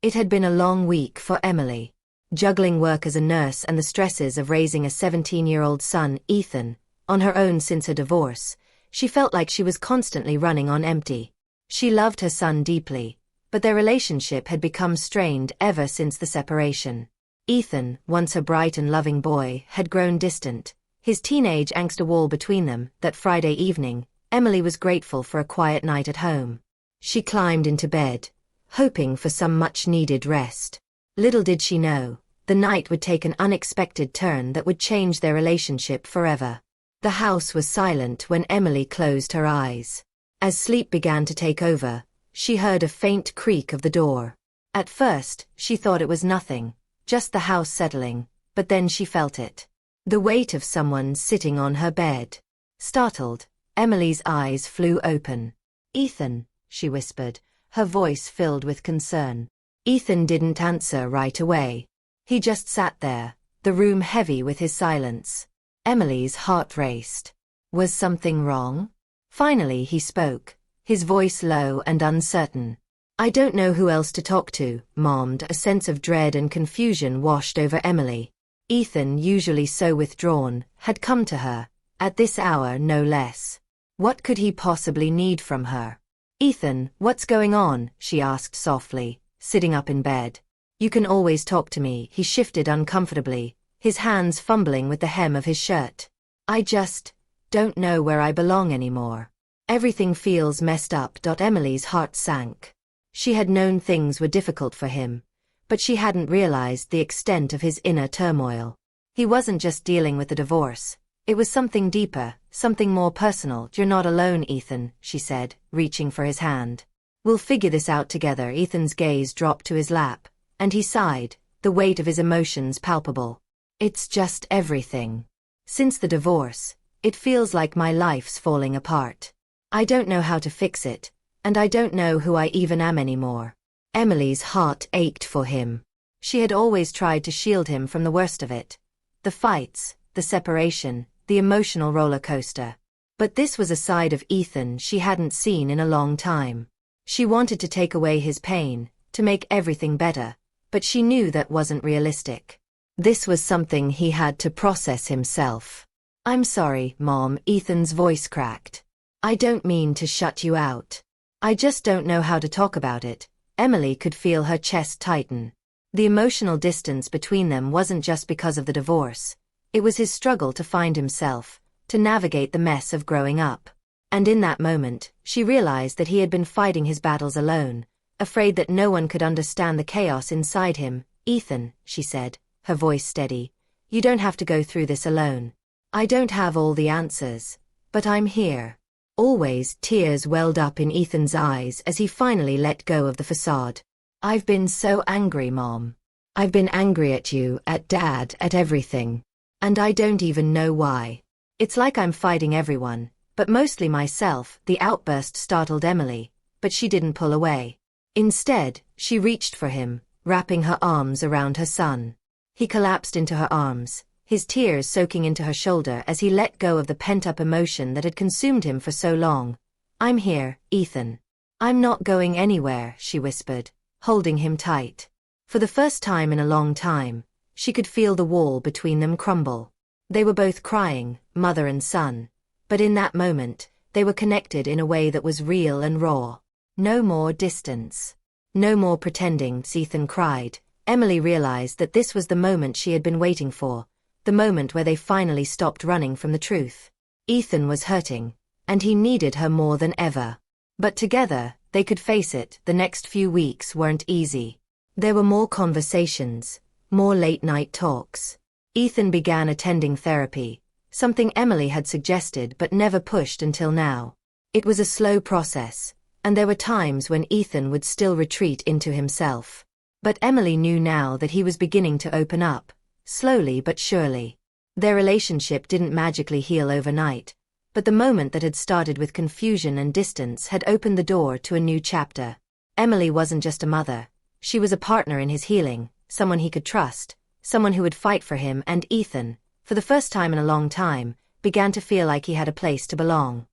It had been a long week for Emily. Juggling work as a nurse and the stresses of raising a 17-year-old son, Ethan, on her own since her divorce, she felt like she was constantly running on empty. She loved her son deeply, but their relationship had become strained ever since the separation. Ethan, once a bright and loving boy, had grown distant, his teenage angst a wall between them. That Friday evening, Emily was grateful for a quiet night at home. She climbed into bed, hoping for some much-needed rest. Little did she know, the night would take an unexpected turn that would change their relationship forever. The house was silent when Emily closed her eyes. As sleep began to take over, she heard a faint creak of the door. At first, she thought it was nothing, just the house settling, but then she felt it. The weight of someone sitting on her bed. Startled, Emily's eyes flew open. "Ethan," she whispered, her voice filled with concern. Ethan didn't answer right away. He just sat there, the room heavy with his silence. Emily's heart raced. Was something wrong? Finally he spoke, his voice low and uncertain. "I don't know who else to talk to, Mom." A sense of dread and confusion washed over Emily. Ethan, usually so withdrawn, had come to her, at this hour no less. What could he possibly need from her? "Ethan, what's going on?" she asked softly, sitting up in bed. "You can always talk to me." He shifted uncomfortably, his hands fumbling with the hem of his shirt. "I just don't know where I belong anymore. Everything feels messed up." Emily's heart sank. She had known things were difficult for him, but she hadn't realized the extent of his inner turmoil. He wasn't just dealing with the divorce. It was something deeper, something more personal. "You're not alone, Ethan," she said, reaching for his hand. "We'll figure this out together." Ethan's gaze dropped to his lap, and he sighed, the weight of his emotions palpable. "It's just everything. Since the divorce, it feels like my life's falling apart. I don't know how to fix it, and I don't know who I even am anymore." Emily's heart ached for him. She had always tried to shield him from the worst of it. The fights, the separation, the emotional roller coaster. But this was a side of Ethan she hadn't seen in a long time. She wanted to take away his pain, to make everything better, but she knew that wasn't realistic. This was something he had to process himself. "I'm sorry, Mom." Ethan's voice cracked. "I don't mean to shut you out. I just don't know how to talk about it." Emily could feel her chest tighten. The emotional distance between them wasn't just because of the divorce. It was his struggle to find himself, to navigate the mess of growing up. And in that moment, she realized that he had been fighting his battles alone, afraid that no one could understand the chaos inside him. "Ethan," she said, her voice steady, "you don't have to go through this alone. I don't have all the answers, but I'm here." Always. Tears welled up in Ethan's eyes as he finally let go of the facade. "I've been so angry, Mom. I've been angry at you, at Dad, at everything. And I don't even know why. It's like I'm fighting everyone, but mostly myself." The outburst startled Emily, but she didn't pull away. Instead, she reached for him, wrapping her arms around her son. He collapsed into her arms, his tears soaking into her shoulder as he let go of the pent-up emotion that had consumed him for so long. "I'm here, Ethan. I'm not going anywhere," she whispered, holding him tight. For the first time in a long time, she could feel the wall between them crumble. They were both crying, mother and son, but in that moment, they were connected in a way that was real and raw. No more distance. No more pretending. Ethan cried. Emily realized that this was the moment she had been waiting for, the moment where they finally stopped running from the truth. Ethan was hurting, and he needed her more than ever. But together, they could face it. The next few weeks weren't easy. There were more conversations, more late-night talks. Ethan began attending therapy, something Emily had suggested but never pushed until now. It was a slow process, and there were times when Ethan would still retreat into himself. But Emily knew now that he was beginning to open up, slowly but surely. Their relationship didn't magically heal overnight, but the moment that had started with confusion and distance had opened the door to a new chapter. Emily wasn't just a mother. She was a partner in his healing, someone he could trust, someone who would fight for him. And Ethan, for the first time in a long time, began to feel like he had a place to belong.